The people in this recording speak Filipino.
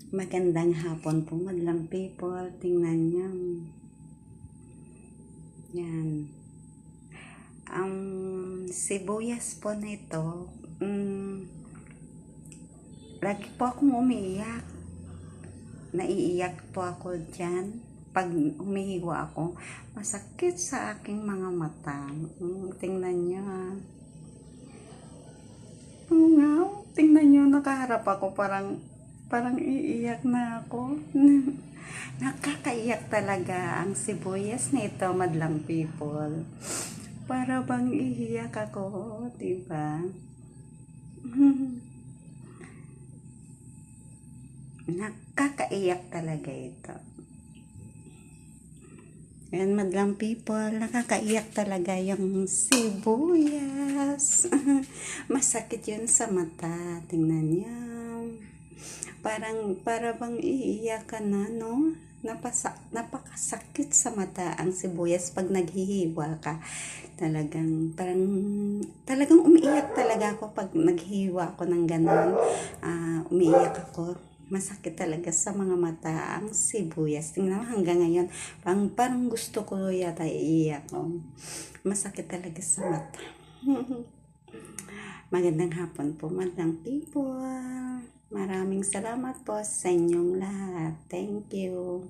Magandang hapon po, madlang people. Tingnan nyo. Yan. Ang sibuyas po nito, lagi po akong umiiyak. Naiiyak po ako dyan. Pag umihiwa ako, masakit sa aking mga mata. Tingnan nyo tingnan nyo, nakaharap ako, parang iiyak na ako. Nakakaiyak talaga ang sibuyas nito, madlang people. Para bang iiyak ako, diba? Nakakaiyak talaga ito. Ayan, madlang people, nakakaiyak talaga yung sibuyas. Masakit yun sa mata. Tingnan niyo. Para bang iiyak ka na, no? Napakasakit sa mata ang sibuyas pag naghihiwa ka. Talagang umiiyak talaga ako pag naghihiwa ako ng ganon. Umiiyak ako. Masakit talaga sa mga mata ang sibuyas. Tingnan mo hanggang ngayon, parang gusto ko yata iiyak. Masakit talaga sa mata. Magandang hapon po, madlang people. Maraming salamat po sa inyong lahat. Thank you.